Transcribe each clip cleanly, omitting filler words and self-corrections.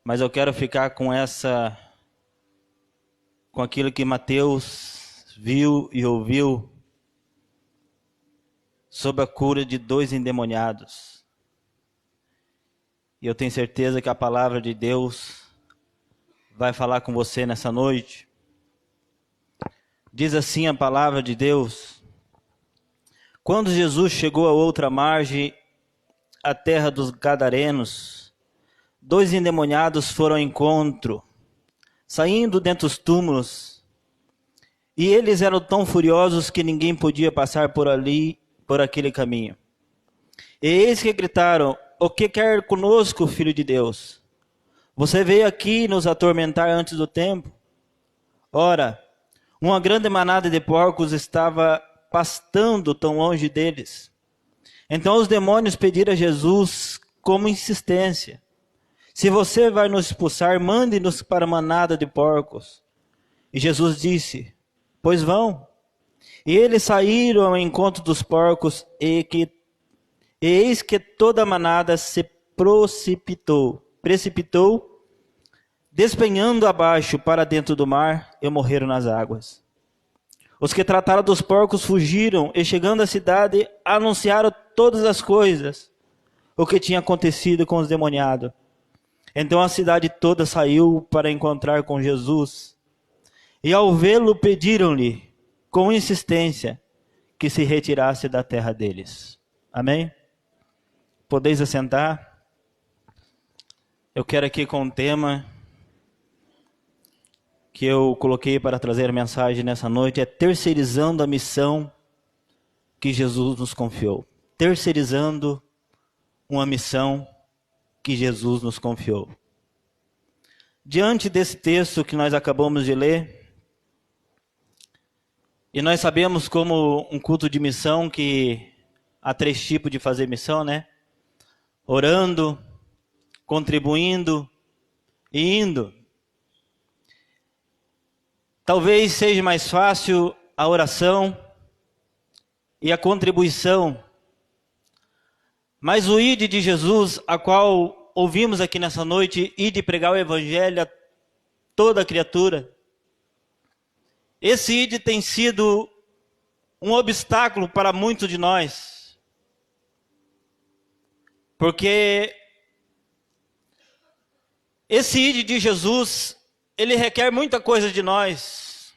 Mas eu quero ficar com aquilo que Mateus viu e ouviu sobre a cura de 2 endemoniados. E eu tenho certeza que a palavra de Deus vai falar com você nessa noite. Diz assim a palavra de Deus: quando Jesus chegou a outra margem, a terra dos Gadarenos, 2 endemoniados foram ao encontro, saindo dentre os túmulos, e eles eram tão furiosos que ninguém podia passar por ali, por aquele caminho. E eis que gritaram: o que quer conosco, Filho de Deus? Você veio aqui nos atormentar antes do tempo? Ora, uma grande manada de porcos estava pastando tão longe deles. Então os demônios pediram a Jesus como insistência: se você vai nos expulsar, mande-nos para a manada de porcos. E Jesus disse: pois vão. E eles saíram ao encontro dos porcos, e eis que toda a manada se precipitou, despenhando abaixo para dentro do mar, e morreram nas águas. Os que trataram dos porcos fugiram, e chegando à cidade, anunciaram todas as coisas, o que tinha acontecido com os demoniados. Então a cidade toda saiu para encontrar com Jesus, e ao vê-lo pediram-lhe com insistência que se retirasse da terra deles. Amém? Podeis assentar? Eu quero aqui com um tema que eu coloquei para trazer a mensagem nessa noite, é terceirizando a missão que Jesus nos confiou. Terceirizando uma missão que Jesus nos confiou. Diante desse texto que nós acabamos de ler, e nós sabemos como um culto de missão que há 3 tipos de fazer missão, né? Orando, contribuindo e indo. Talvez seja mais fácil a oração e a contribuição, mas o ide de Jesus, a qual ouvimos aqui nessa noite, ide pregar o evangelho a toda criatura, esse ide tem sido um obstáculo para muitos de nós, porque esse ide de Jesus, ele requer muita coisa de nós.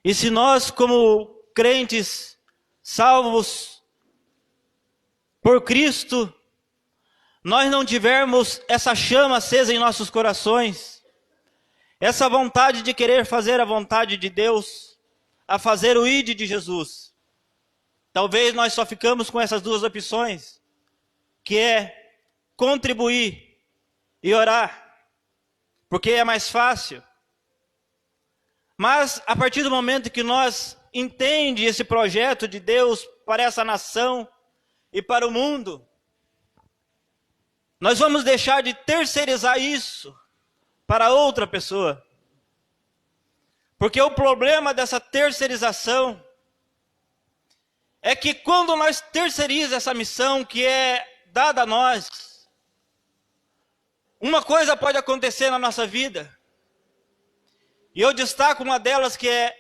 E se nós, como crentes salvos por Cristo, nós não tivermos essa chama acesa em nossos corações, essa vontade de querer fazer a vontade de Deus, a fazer o ide de Jesus, talvez nós só ficamos com essas 2 opções, que é contribuir e orar, porque é mais fácil. Mas a partir do momento que nós entendemos esse projeto de Deus para essa nação e para o mundo, nós vamos deixar de terceirizar isso para outra pessoa. Porque o problema dessa terceirização é que quando nós terceirizamos essa missão que é dada a nós, uma coisa pode acontecer na nossa vida. E eu destaco uma delas, que é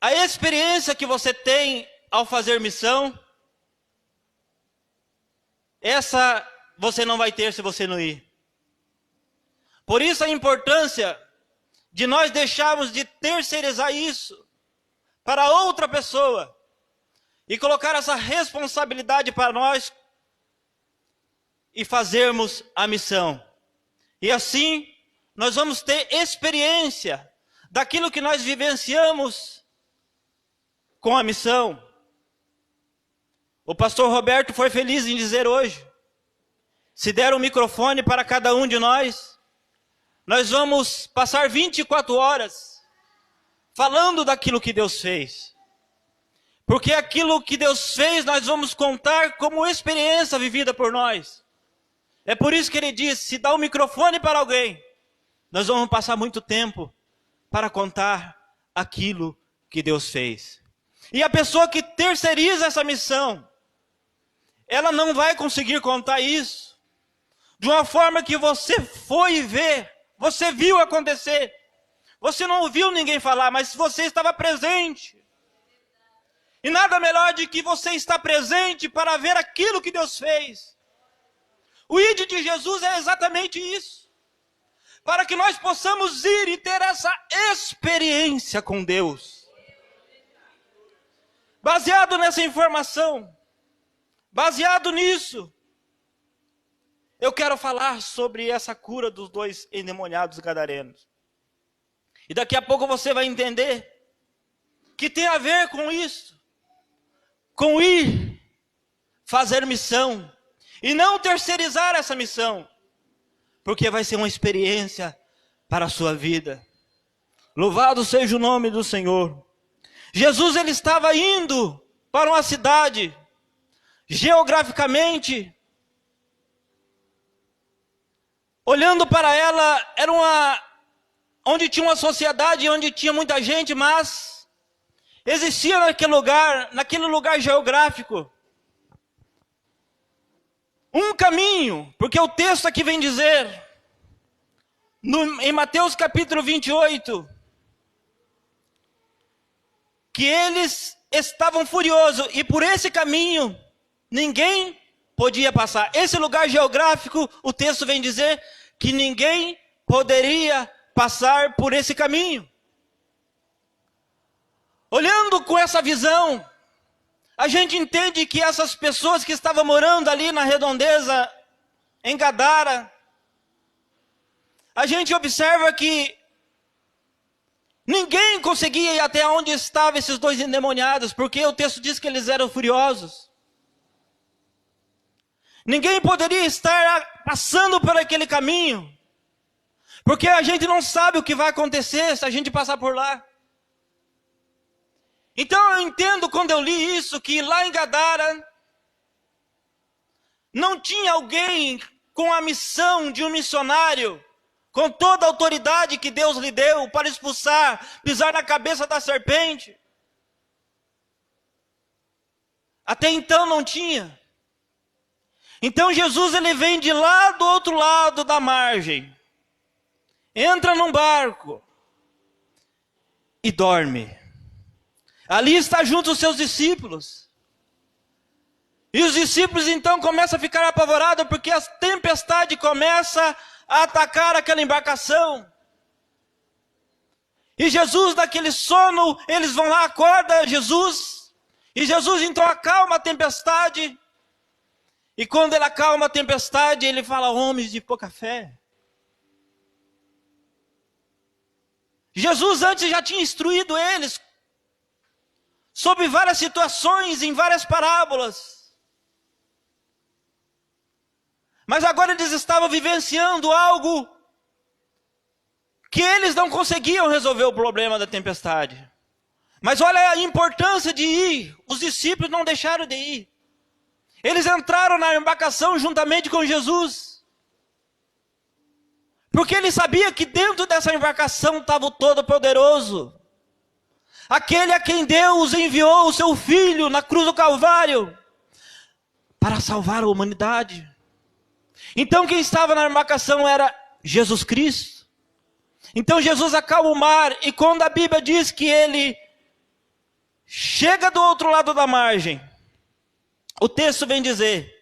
a experiência que você tem ao fazer missão. Essa você não vai ter se você não ir. Por isso a importância de nós deixarmos de terceirizar isso para outra pessoa e colocar essa responsabilidade para nós e fazermos a missão. E assim nós vamos ter experiência daquilo que nós vivenciamos com a missão. O pastor Roberto foi feliz em dizer hoje: se der um microfone para cada um de nós vamos passar 24 horas falando daquilo que Deus fez. Porque aquilo que Deus fez nós vamos contar como experiência vivida por nós. É por isso que ele diz: se dá um microfone para alguém, nós vamos passar muito tempo para contar aquilo que Deus fez. E a pessoa que terceiriza essa missão, ela não vai conseguir contar isso. de uma forma que você foi ver, você viu acontecer. Você não ouviu ninguém falar, mas você estava presente. E nada melhor de que você estar presente para ver aquilo que Deus fez. O ID de Jesus é exatamente isso. Para que nós possamos ir e ter essa experiência com Deus. Baseado nessa informação, baseado nisso, eu quero falar sobre essa cura dos 2 endemoniados gadarenos. E daqui a pouco você vai entender que tem a ver com isso. Com ir fazer missão. E não terceirizar essa missão. Porque vai ser uma experiência para a sua vida. Louvado seja o nome do Senhor. Jesus, ele estava indo para uma cidade. Geograficamente, olhando para ela, era onde tinha uma sociedade, onde tinha muita gente, mas existia naquele lugar geográfico, um caminho, porque o texto aqui vem dizer, em Mateus capítulo 28, que eles estavam furiosos, e por esse caminho, ninguém podia passar. Esse lugar geográfico, o texto vem dizer, que ninguém poderia passar por esse caminho. Olhando com essa visão, a gente entende que essas pessoas que estavam morando ali na redondeza, em Gadara, a gente observa que ninguém conseguia ir até onde estavam esses 2 endemoniados, porque o texto diz que eles eram furiosos. Ninguém poderia estar passando por aquele caminho, porque a gente não sabe o que vai acontecer se a gente passar por lá. Então eu entendo quando eu li isso, que lá em Gadara, não tinha alguém com a missão de um missionário, com toda a autoridade que Deus lhe deu para expulsar, pisar na cabeça da serpente. Até então não tinha. Então Jesus, ele vem de lá do outro lado da margem, entra num barco e dorme. Ali está junto os seus discípulos. E os discípulos então começam a ficar apavorados, porque a tempestade começa a atacar aquela embarcação. E Jesus, daquele sono, eles vão lá, acorda Jesus. E Jesus então acalma a tempestade. E quando ele acalma a tempestade, ele fala: homens de pouca fé. Jesus antes já tinha instruído eles sobre várias situações, em várias parábolas. Mas agora eles estavam vivenciando algo que eles não conseguiam resolver o problema da tempestade. Mas olha a importância de ir. Os discípulos não deixaram de ir. Eles entraram na embarcação juntamente com Jesus. Porque ele sabia que dentro dessa embarcação estava o Todo-Poderoso. Aquele a quem Deus enviou o seu Filho na cruz do Calvário para salvar a humanidade. Então quem estava na embarcação era Jesus Cristo. Então Jesus acalma o mar, e quando a Bíblia diz que ele chega do outro lado da margem, o texto vem dizer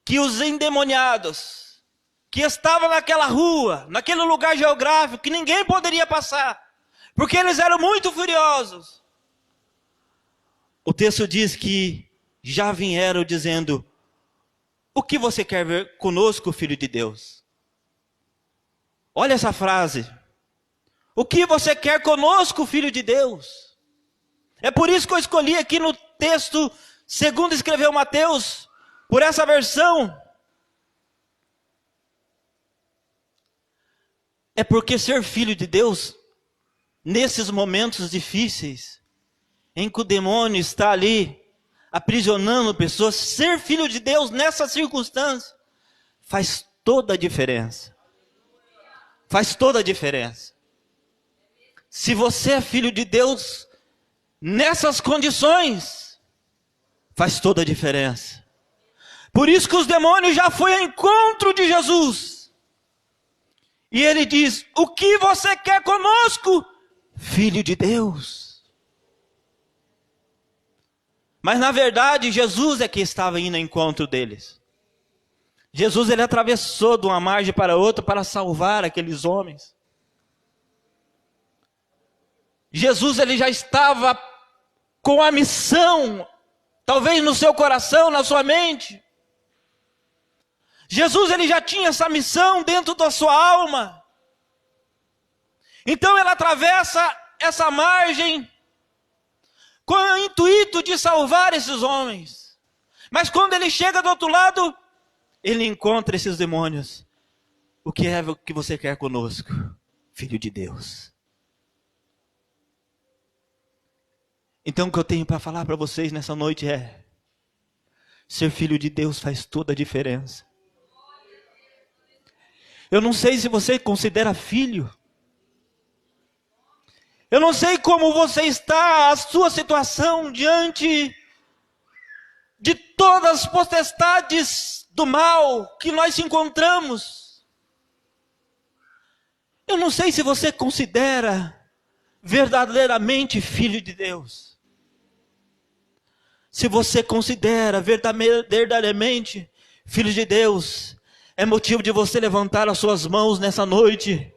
que os endemoniados que estavam naquela rua, naquele lugar geográfico, que ninguém poderia passar, porque eles eram muito furiosos, o texto diz que já vieram dizendo: o que você quer ver conosco, Filho de Deus? Olha essa frase. O que você quer conosco, Filho de Deus? É por isso que eu escolhi aqui no texto, segundo escreveu Mateus, por essa versão. É porque ser filho de Deus, nesses momentos difíceis, em que o demônio está ali, aprisionando pessoas, ser filho de Deus nessa circunstância, faz toda a diferença. Faz toda a diferença. Se você é filho de Deus, nessas condições, faz toda a diferença. Por isso que os demônios já foram ao encontro de Jesus. E ele diz: o que você quer conosco, Filho de Deus? Mas na verdade Jesus é que estava indo ao encontro deles. Jesus, ele atravessou de uma margem para outra para salvar aqueles homens. Jesus, ele já estava com a missão, talvez no seu coração, na sua mente. Jesus, ele já tinha essa missão dentro da sua alma. Então ele atravessa essa margem com o intuito de salvar esses homens. Mas quando ele chega do outro lado, ele encontra esses demônios. O que é que você quer conosco, Filho de Deus? Então o que eu tenho para falar para vocês nessa noite é: ser filho de Deus faz toda a diferença. Eu não sei se você considera filho. Eu não sei como você está, a sua situação diante de todas as potestades do mal que nós encontramos. Eu não sei se você considera verdadeiramente filho de Deus. Se você considera verdadeiramente filho de Deus, é motivo de você levantar as suas mãos nessa noite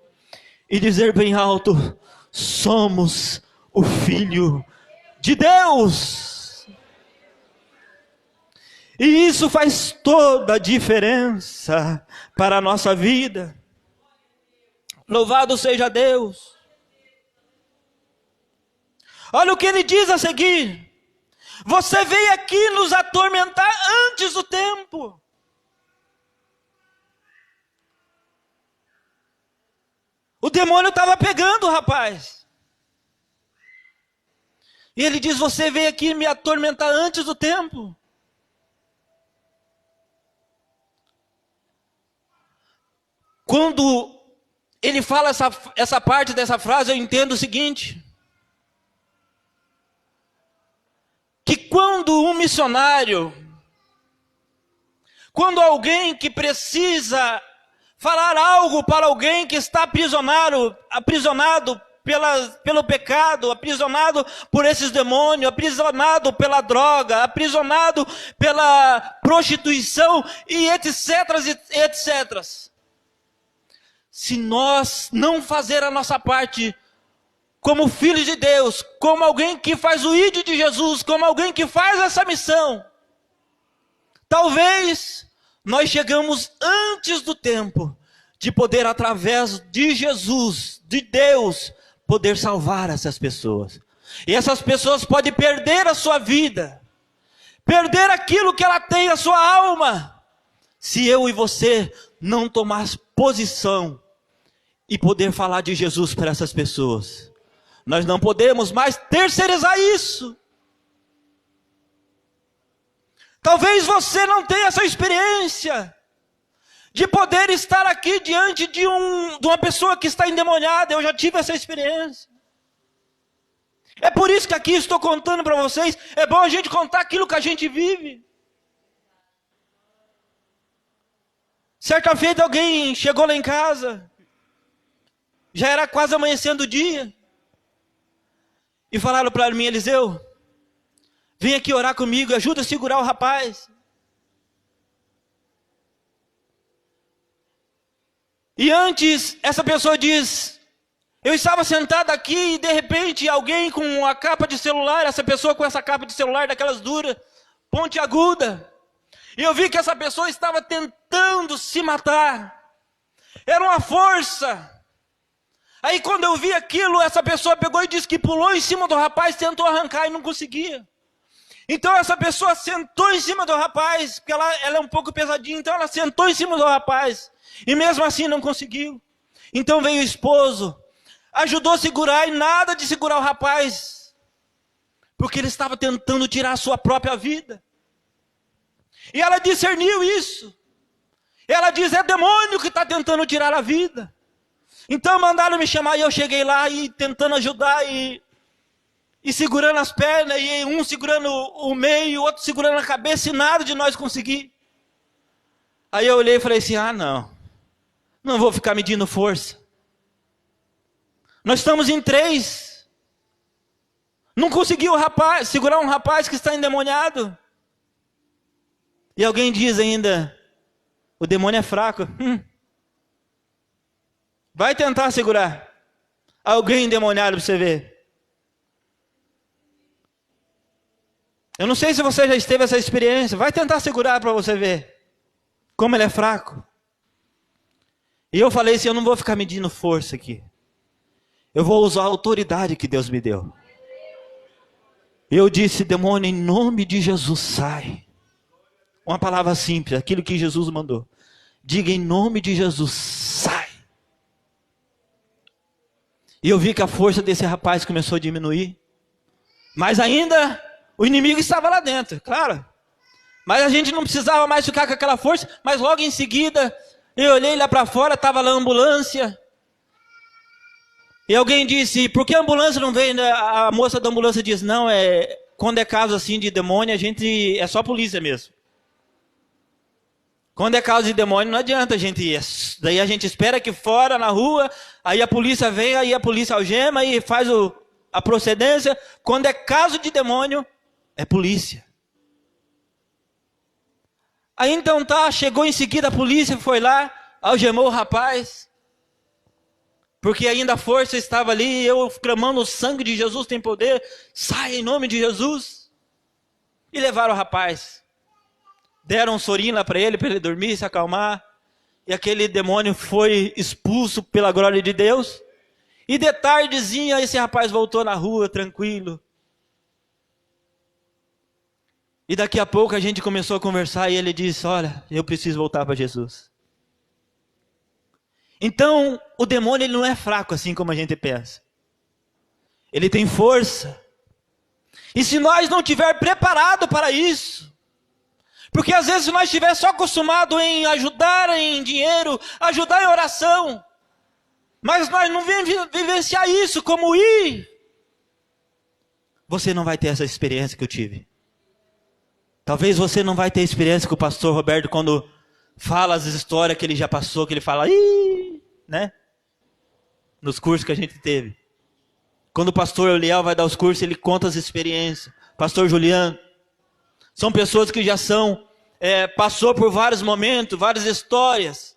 e dizer bem alto: somos o Filho de Deus. E isso faz toda a diferença para a nossa vida. Louvado seja Deus. Olha o que ele diz a seguir: você veio aqui nos atormentar antes do tempo. O demônio estava pegando o rapaz. E ele diz: você veio aqui me atormentar antes do tempo. Quando ele fala essa parte dessa frase, eu entendo o seguinte: que quando um missionário, quando alguém que precisa falar algo para alguém que está aprisionado pelo pecado, aprisionado por esses demônios, aprisionado pela droga, aprisionado pela prostituição e etc, etc. Se nós não fazer a nossa parte, como filhos de Deus, como alguém que faz o ídolo de Jesus, como alguém que faz essa missão, talvez nós chegamos antes do tempo de poder, através de Jesus, de Deus, poder salvar essas pessoas. E essas pessoas podem perder a sua vida, perder aquilo que ela tem, a sua alma, se eu e você não tomarmos posição e poder falar de Jesus para essas pessoas. Nós não podemos mais terceirizar isso. Talvez você não tenha essa experiência de poder estar aqui diante de uma pessoa que está endemoniada. Eu já tive essa experiência. É por isso que aqui estou contando para vocês. É bom a gente contar aquilo que a gente vive. Certa feita alguém chegou lá em casa, já era quase amanhecendo o dia, e falaram para mim: Eliseu, vem aqui orar comigo, ajuda a segurar o rapaz. E antes, essa pessoa diz: eu estava sentado aqui e de repente alguém com a capa de celular, essa pessoa com essa capa de celular daquelas duras, ponte aguda, e eu vi que essa pessoa estava tentando se matar. Era uma força. Aí quando eu vi aquilo, essa pessoa pegou e disse que pulou em cima do rapaz, tentou arrancar e não conseguia. Então essa pessoa sentou em cima do rapaz, porque ela é um pouco pesadinha, então ela sentou em cima do rapaz, e mesmo assim não conseguiu. Então veio o esposo, ajudou a segurar, e nada de segurar o rapaz, porque ele estava tentando tirar a sua própria vida. E ela discerniu isso. Ela diz: é demônio que está tentando tirar a vida. Então mandaram me chamar, e eu cheguei lá e tentando ajudar, e segurando as pernas, e um segurando o meio, o outro segurando a cabeça, e nada de nós conseguir. Aí eu olhei e falei assim, não vou ficar medindo força. Nós estamos em 3. Não conseguiu segurar um rapaz que está endemoniado. E alguém diz ainda, o demônio é fraco. Vai tentar segurar alguém endemoniado para você ver. Eu não sei se você já teve essa experiência. Vai tentar segurar para você ver como ele é fraco. E eu falei assim, eu não vou ficar medindo força aqui. Eu vou usar a autoridade que Deus me deu. Eu disse, demônio, em nome de Jesus, sai. Uma palavra simples, aquilo que Jesus mandou. Diga em nome de Jesus, sai. E eu vi que a força desse rapaz começou a diminuir. Mas ainda, o inimigo estava lá dentro, claro. Mas a gente não precisava mais ficar com aquela força. Mas logo em seguida, eu olhei lá para fora, estava lá a ambulância. E alguém disse, por que a ambulância não vem? A moça da ambulância diz, não, quando é caso assim de demônio, é só polícia mesmo. Quando é caso de demônio, não adianta a gente ir. Daí a gente espera aqui fora, na rua, aí a polícia vem, aí a polícia algema e faz a procedência. Quando é caso de demônio, é polícia. Aí então chegou em seguida a polícia, foi lá, algemou o rapaz. Porque ainda a força estava ali, eu clamando, o sangue de Jesus tem poder, sai em nome de Jesus. E levaram o rapaz. Deram um sorinho lá para ele dormir, se acalmar. E aquele demônio foi expulso pela glória de Deus. E de tardezinha esse rapaz voltou na rua, tranquilo. E daqui a pouco a gente começou a conversar e ele disse, olha, eu preciso voltar para Jesus. Então, o demônio ele não é fraco assim como a gente pensa. Ele tem força. E se nós não estiver preparado para isso, porque às vezes se nós estiver só acostumado em ajudar em dinheiro, ajudar em oração, mas nós não vivenciar isso como ir, você não vai ter essa experiência que eu tive. Talvez você não vai ter a experiência que o pastor Roberto, quando fala as histórias que ele já passou, que ele fala, né? Nos cursos que a gente teve. Quando o pastor Eliel vai dar os cursos, ele conta as experiências. Pastor Juliano. São pessoas que já passou por vários momentos, várias histórias,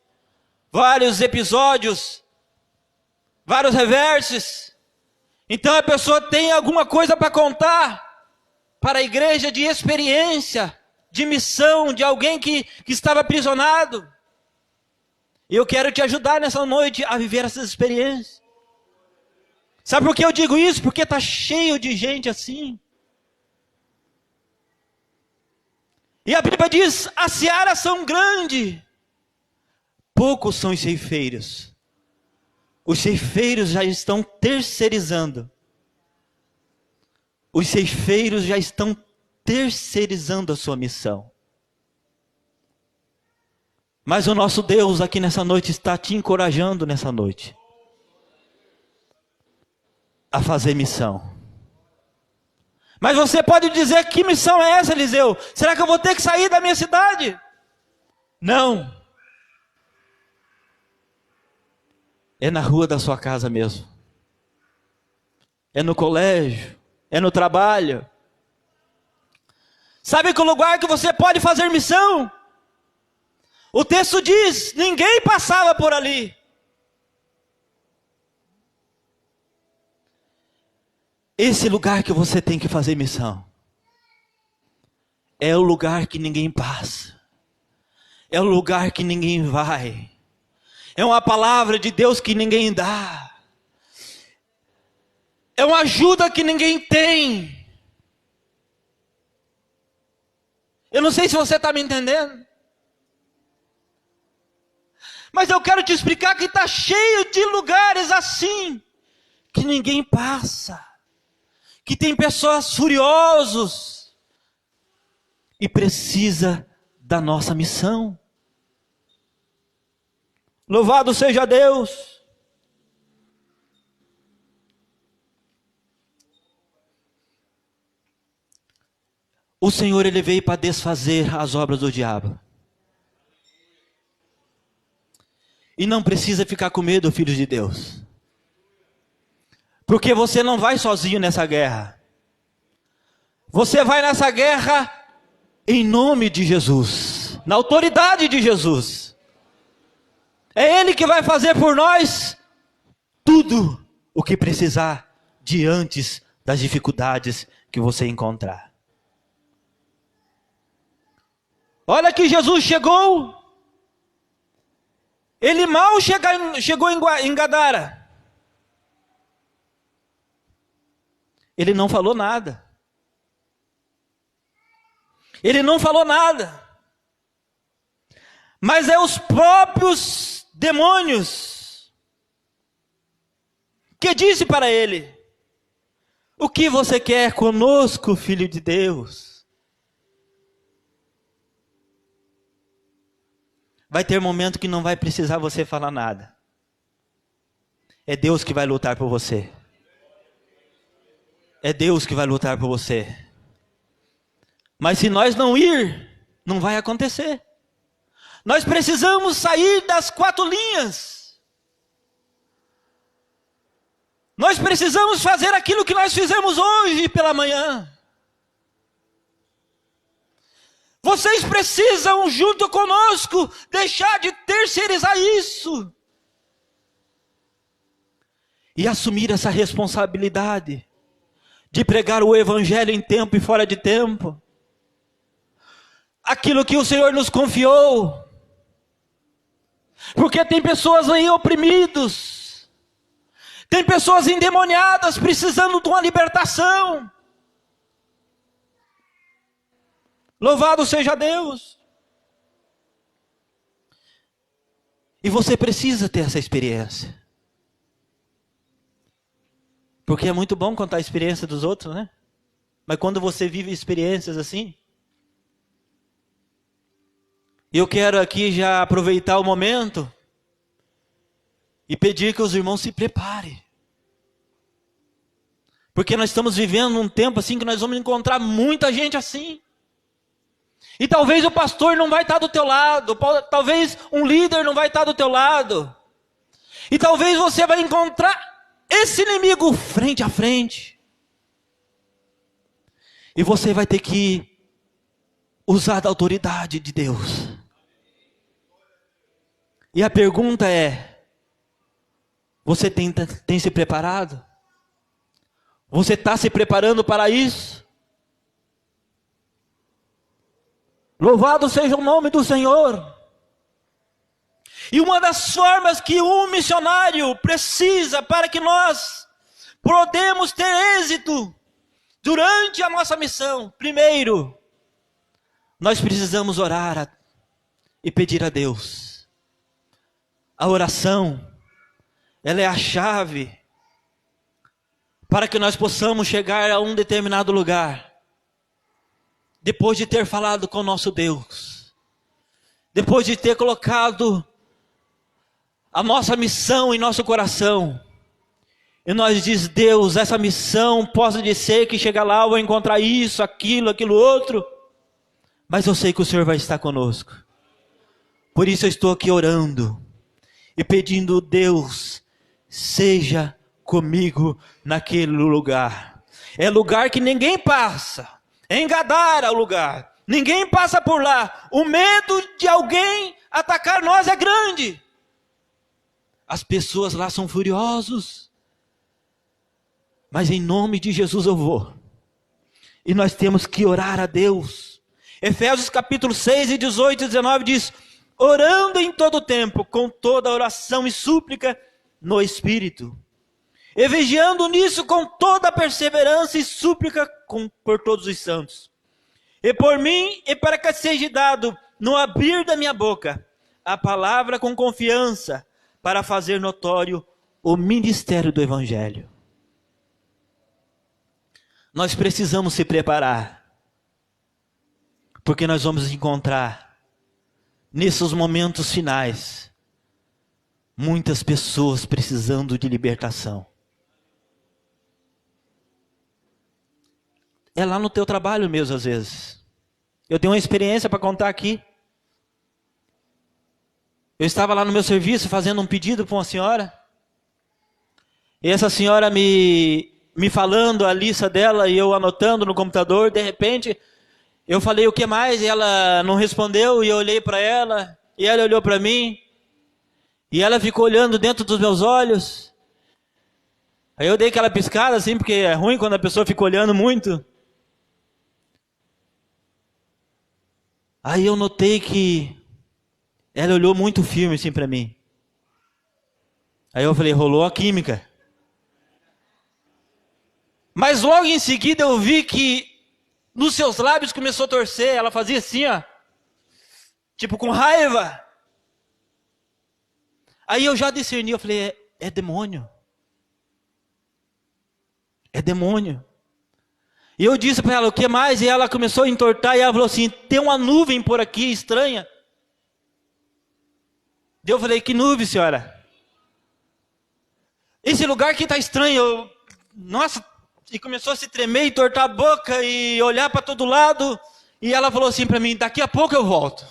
vários episódios, vários reverses. Então a pessoa tem alguma coisa para contar para a igreja de experiência, de missão, de alguém que estava aprisionado. E eu quero te ajudar nessa noite a viver essas experiências. Sabe por que eu digo isso? Porque está cheio de gente assim. E a Bíblia diz, as searas são grandes, poucos são os ceifeiros. Os ceifeiros já estão terceirizando. Os ceifeiros já estão terceirizando a sua missão. Mas o nosso Deus aqui nessa noite está te encorajando nessa noite a fazer missão. Mas você pode dizer, que missão é essa, Eliseu? Será que eu vou ter que sair da minha cidade? Não. É na rua da sua casa mesmo. É no colégio. É no trabalho. Sabe que o lugar que você pode fazer missão? O texto diz, ninguém passava por ali. Esse lugar que você tem que fazer missão é o lugar que ninguém passa. É o lugar que ninguém vai. É uma palavra de Deus que ninguém dá. É uma ajuda que ninguém tem. Eu não sei se você está me entendendo. Mas eu quero te explicar que está cheio de lugares assim, que ninguém passa. Que tem pessoas furiosos. E precisa da nossa missão. Louvado seja Deus. O Senhor, Ele veio para desfazer as obras do diabo. E não precisa ficar com medo, filhos de Deus. Porque você não vai sozinho nessa guerra. Você vai nessa guerra em nome de Jesus, na autoridade de Jesus. É Ele que vai fazer por nós tudo o que precisar diante das dificuldades que você encontrar. Olha que Jesus chegou. Ele mal chegou em Gadara. Ele não falou nada. Ele não falou nada. Mas é os próprios demônios que disse para ele: o que você quer conosco, filho de Deus? Vai ter momento que não vai precisar você falar nada. É Deus que vai lutar por você. É Deus que vai lutar por você. Mas se nós não ir, não vai acontecer. Nós precisamos sair das 4 linhas. Nós precisamos fazer aquilo que nós fizemos hoje pela manhã. Vocês precisam, junto conosco, deixar de terceirizar isso. E assumir essa responsabilidade de pregar o evangelho em tempo e fora de tempo. Aquilo que o Senhor nos confiou. Porque tem pessoas aí oprimidos. Tem pessoas endemoniadas precisando de uma libertação. Louvado seja Deus. E você precisa ter essa experiência. Porque é muito bom contar a experiência dos outros, né? Mas quando você vive experiências assim, eu quero aqui já aproveitar o momento e pedir que os irmãos se preparem. Porque nós estamos vivendo um tempo assim que nós vamos encontrar muita gente assim. E talvez o pastor não vai estar do teu lado, talvez um líder não vai estar do teu lado. E talvez você vai encontrar esse inimigo frente a frente. E você vai ter que usar da autoridade de Deus. E a pergunta é: você tem se preparado? Você está se preparando para isso? Louvado seja o nome do Senhor. E uma das formas que um missionário precisa para que nós podemos ter êxito durante a nossa missão, primeiro, nós precisamos orar e pedir a Deus. A oração, ela é a chave para que nós possamos chegar a um determinado lugar. Depois de ter falado com o nosso Deus, depois de ter colocado a nossa missão em nosso coração, e nós diz: Deus, essa missão, posso dizer que chegar lá eu vou encontrar isso, aquilo outro, mas eu sei que o Senhor vai estar conosco. Por isso eu estou aqui orando e pedindo: Deus, seja comigo naquele lugar. É lugar que ninguém passa. Em Gadara é o lugar. Ninguém passa por lá. O medo de alguém atacar nós é grande. As pessoas lá são furiosos. Mas em nome de Jesus eu vou. E nós temos que orar a Deus. Efésios capítulo 6 e 18 e 19 diz: orando em todo tempo, com toda oração e súplica no Espírito. E vigiando nisso com toda perseverança e súplica por todos os santos. E por mim, e para que seja dado no abrir da minha boca a palavra com confiança, para fazer notório o ministério do Evangelho. Nós precisamos se preparar, porque nós vamos encontrar, nesses momentos finais, muitas pessoas precisando de libertação. É lá no teu trabalho mesmo, às vezes. Eu tenho uma experiência para contar aqui. Eu estava lá no meu serviço fazendo um pedido para uma senhora. E essa senhora me falando a lista dela e eu anotando no computador. De repente, eu falei o que mais? E ela não respondeu e eu olhei para ela. E ela olhou para mim. E ela ficou olhando dentro dos meus olhos. Aí eu dei aquela piscada assim, porque é ruim quando a pessoa fica olhando muito. Aí eu notei que ela olhou muito firme assim para mim. Aí eu falei, rolou a química. Mas logo em seguida eu vi que nos seus lábios começou a torcer. Ela fazia assim, ó. Tipo com raiva. Aí eu já discerni, eu falei, é demônio. É demônio. E eu disse para ela, o que mais? E ela começou a entortar e ela falou assim, tem uma nuvem por aqui estranha. Daí eu falei, que nuvem, senhora? Esse lugar aqui está estranho. Nossa, e começou a se tremer, e entortar a boca e olhar para todo lado. E ela falou assim para mim, daqui a pouco eu volto.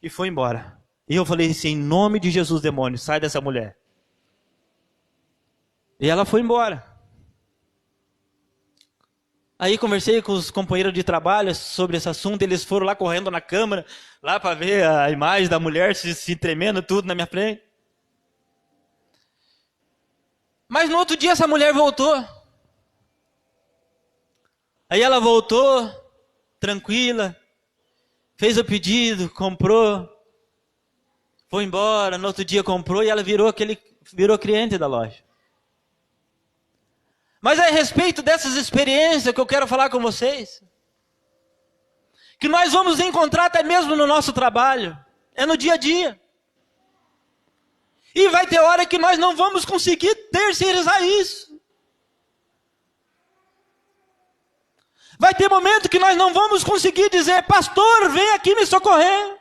E foi embora. E eu falei assim, em nome de Jesus, demônio, sai dessa mulher. E ela foi embora. Aí conversei com os companheiros de trabalho sobre esse assunto, eles foram lá correndo na câmera, lá para ver a imagem da mulher se tremendo tudo na minha frente. Mas no outro dia essa mulher voltou. Aí ela voltou, tranquila, fez o pedido, comprou, foi embora, no outro dia comprou e ela virou cliente da loja. Mas é a respeito dessas experiências que eu quero falar com vocês. Que nós vamos encontrar até mesmo no nosso trabalho. É no dia a dia. E vai ter hora que nós não vamos conseguir terceirizar isso. Vai ter momento que nós não vamos conseguir dizer, pastor, vem aqui me socorrer.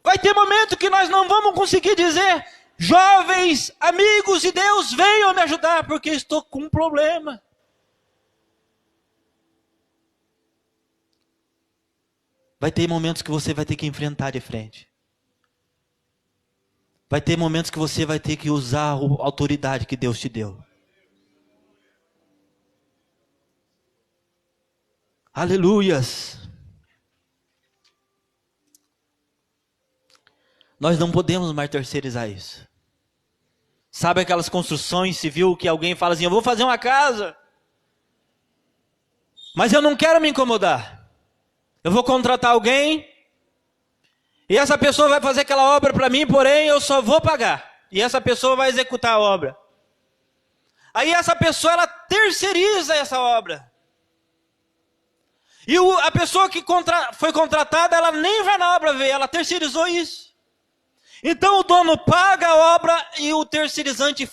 Vai ter momento que nós não vamos conseguir dizer, jovens, amigos de Deus, venham me ajudar, porque estou com um problema. Vai ter momentos que você vai ter que enfrentar de frente. Vai ter momentos que você vai ter que usar a autoridade que Deus te deu. Aleluias. Nós não podemos mais terceirizar isso. Sabe aquelas construções civil que alguém fala assim, eu vou fazer uma casa, mas eu não quero me incomodar. Eu vou contratar alguém, e essa pessoa vai fazer aquela obra para mim, porém eu só vou pagar. E essa pessoa vai executar a obra. Aí essa pessoa, ela terceiriza essa obra. E a pessoa que foi contratada, ela nem vai na obra ver, ela terceirizou isso. Então o dono paga a obra e o terceirizante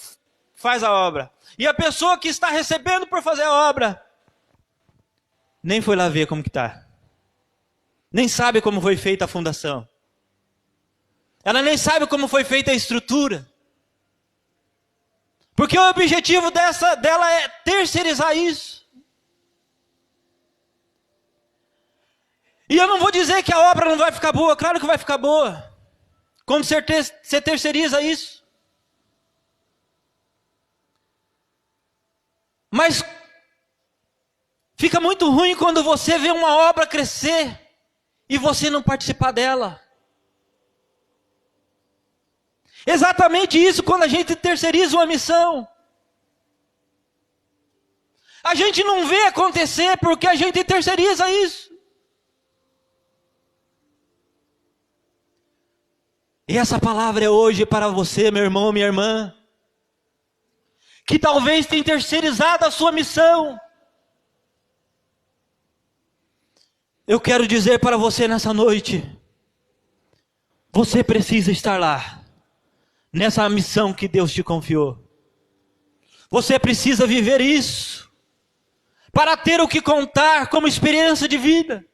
faz a obra. E a pessoa que está recebendo por fazer a obra, nem foi lá ver como que está. Nem sabe como foi feita a fundação. Ela nem sabe como foi feita a estrutura. Porque o objetivo dela é terceirizar isso. E eu não vou dizer que a obra não vai ficar boa, claro que vai ficar boa. Quando você terceiriza isso. Mas fica muito ruim quando você vê uma obra crescer e você não participar dela. Exatamente isso quando a gente terceiriza uma missão. A gente não vê acontecer porque a gente terceiriza isso. E essa palavra é hoje para você, meu irmão, minha irmã, que talvez tenha terceirizado a sua missão. Eu quero dizer para você nessa noite, você precisa estar lá, nessa missão que Deus te confiou. Você precisa viver isso, para ter o que contar como experiência de vida.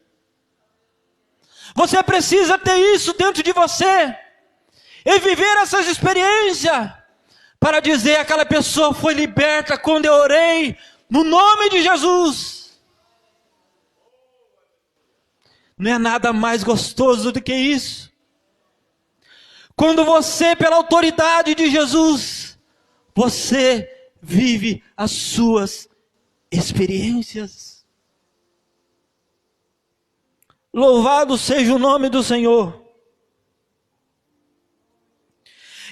Você precisa ter isso dentro de você. E viver essas experiências, para dizer aquela pessoa foi liberta quando eu orei, no nome de Jesus. Não é nada mais gostoso do que isso. Quando você, pela autoridade de Jesus, você vive as suas experiências. Louvado seja o nome do Senhor.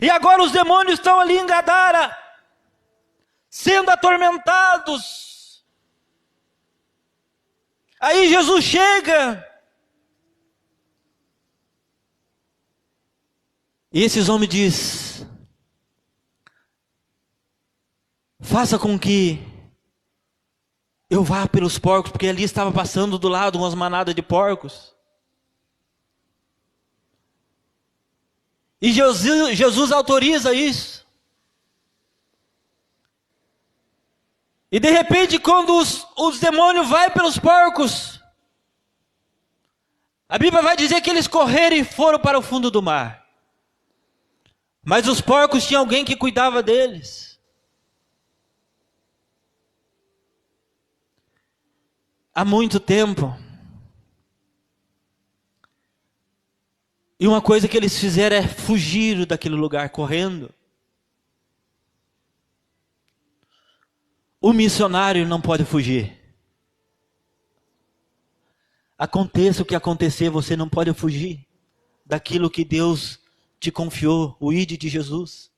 E agora os demônios estão ali em Gadara, sendo atormentados. Aí Jesus chega. E esses homens dizem: faça com que eu vá pelos porcos, porque ali estava passando do lado umas manadas de porcos. E Jesus autoriza isso. E de repente, quando os demônios vão pelos porcos, a Bíblia vai dizer que eles correram e foram para o fundo do mar. Mas os porcos tinham alguém que cuidava deles. Há muito tempo. E uma coisa que eles fizeram é fugir daquele lugar correndo. O missionário não pode fugir. Aconteça o que acontecer, você não pode fugir daquilo que Deus te confiou, o ID de Jesus.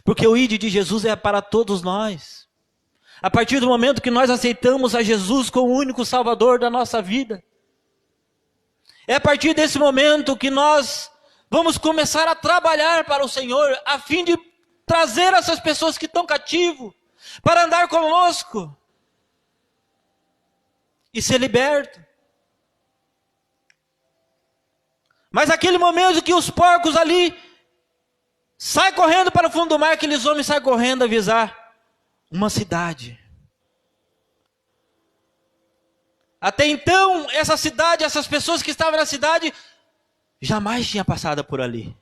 Porque o ID de Jesus é para todos nós. A partir do momento que nós aceitamos a Jesus como o único Salvador da nossa vida, é a partir desse momento que nós vamos começar a trabalhar para o Senhor, a fim de trazer essas pessoas que estão cativos, para andar conosco, e ser liberto. Mas aquele momento que os porcos ali saem correndo para o fundo do mar, aqueles homens saem correndo avisar uma cidade. Até então, essa cidade, essas pessoas que estavam na cidade, jamais tinham passado por ali.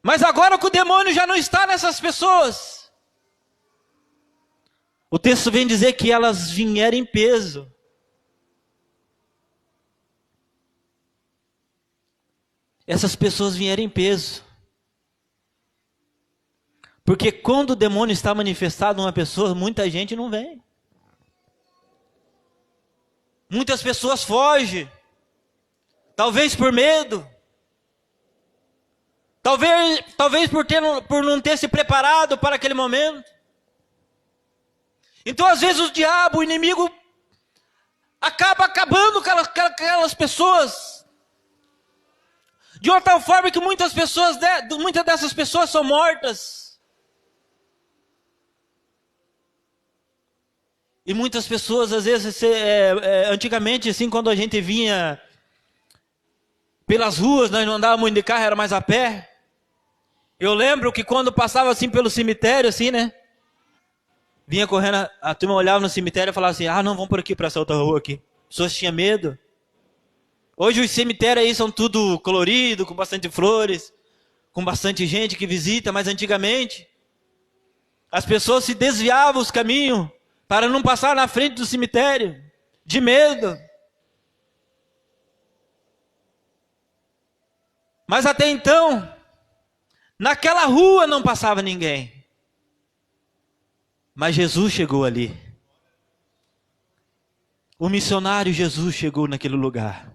Mas agora que o demônio já não está nessas pessoas, o texto vem dizer que elas vieram em peso. Essas pessoas vieram em peso. Porque quando o demônio está manifestado numa pessoa, muita gente não vem. Muitas pessoas fogem. Talvez por medo. Talvez por não ter se preparado para aquele momento. Então às vezes o diabo, o inimigo, acaba acabando com aquelas pessoas. De uma tal forma que muitas dessas pessoas são mortas. E muitas pessoas, às vezes, antigamente, assim, quando a gente vinha pelas ruas, nós não andávamos muito de carro, era mais a pé. Eu lembro que quando passava assim pelo cemitério, assim, né? Vinha correndo, a turma olhava no cemitério e falava assim: ah, não, vamos por aqui, para essa outra rua aqui. As pessoas tinham medo. Hoje os cemitérios aí são tudo colorido, com bastante flores, com bastante gente que visita, mas antigamente as pessoas se desviavam os caminhos para não passar na frente do cemitério, de medo. Mas até então, naquela rua não passava ninguém. Mas Jesus chegou ali. O missionário Jesus chegou naquele lugar.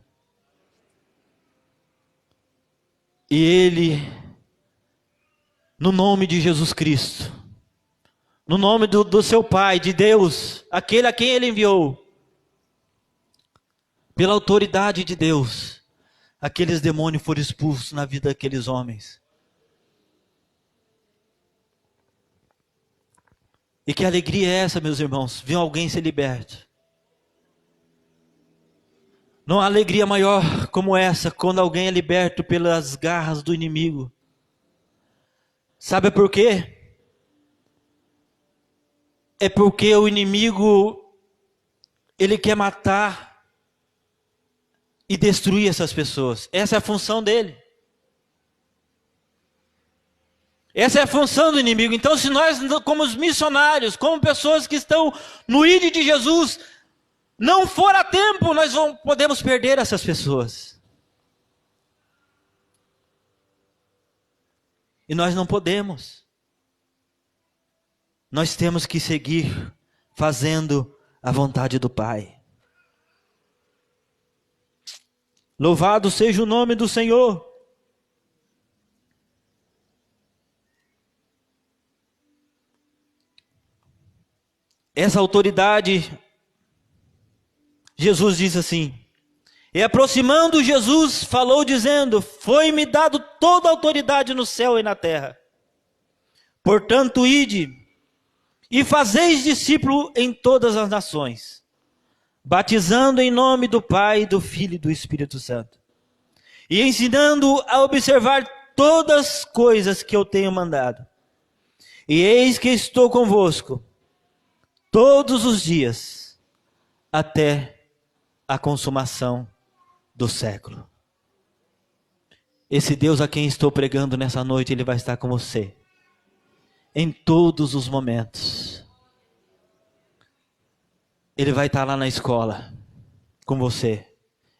E ele, no nome de Jesus Cristo, no nome do seu Pai, de Deus, aquele a quem ele enviou, pela autoridade de Deus, aqueles demônios foram expulsos na vida daqueles homens. E que alegria é essa, meus irmãos, ver alguém ser liberto. Não há alegria maior como essa, quando alguém é liberto pelas garras do inimigo. Sabe por quê? É porque o inimigo, ele quer matar e destruir essas pessoas. Essa é a função dele. Essa é a função do inimigo. Então, se nós, como os missionários, como pessoas que estão no ID de Jesus, não for a tempo, nós podemos perder essas pessoas. E nós não podemos. Nós temos que seguir fazendo a vontade do Pai. Louvado seja o nome do Senhor. Essa autoridade, Jesus diz assim: e aproximando Jesus, falou dizendo: foi-me dado toda a autoridade no céu e na terra. Portanto, ide e fazeis discípulo em todas as nações, batizando em nome do Pai, do Filho e do Espírito Santo, e ensinando a observar todas as coisas que eu tenho mandado. E eis que estou convosco todos os dias, até a consumação do século. Esse Deus a quem estou pregando nessa noite, Ele vai estar com você, em todos os momentos. Ele vai estar lá na escola, com você.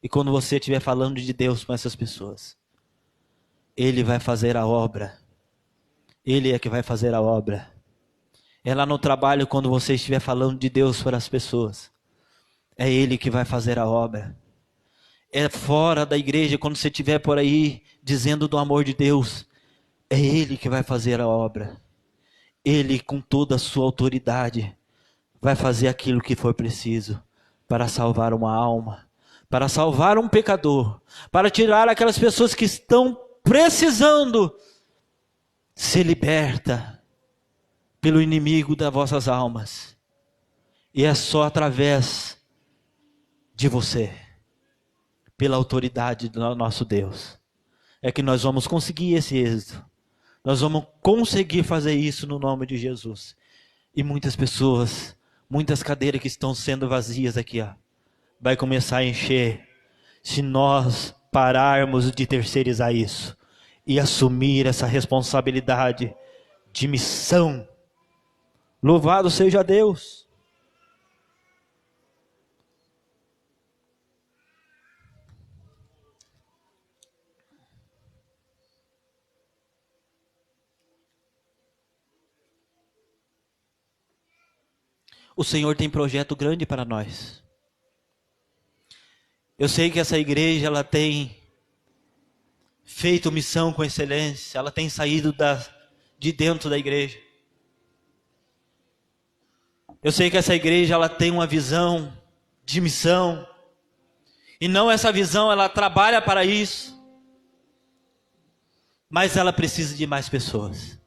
E quando você estiver falando de Deus com essas pessoas, Ele vai fazer a obra. Ele é que vai fazer a obra. É lá no trabalho, quando você estiver falando de Deus para as pessoas, é Ele que vai fazer a obra. É fora da igreja, quando você estiver por aí dizendo do amor de Deus, é Ele que vai fazer a obra. Ele, com toda a sua autoridade, vai fazer aquilo que for preciso para salvar uma alma, para salvar um pecador, para tirar aquelas pessoas que estão precisando ser liberta pelo inimigo das vossas almas. E é só através de você, pela autoridade do nosso Deus, é que nós vamos conseguir esse êxito. Nós vamos conseguir fazer isso no nome de Jesus. E muitas pessoas, muitas cadeiras que estão sendo vazias aqui, vai começar a encher, se nós pararmos de terceirizar isso e assumir essa responsabilidade de missão. Louvado seja Deus. O Senhor tem projeto grande para nós. Eu sei que essa igreja, ela tem feito missão com excelência. Ela tem saído de dentro da igreja. Eu sei que essa igreja, ela tem uma visão de missão. E não essa visão, ela trabalha para isso. Mas ela precisa de mais pessoas.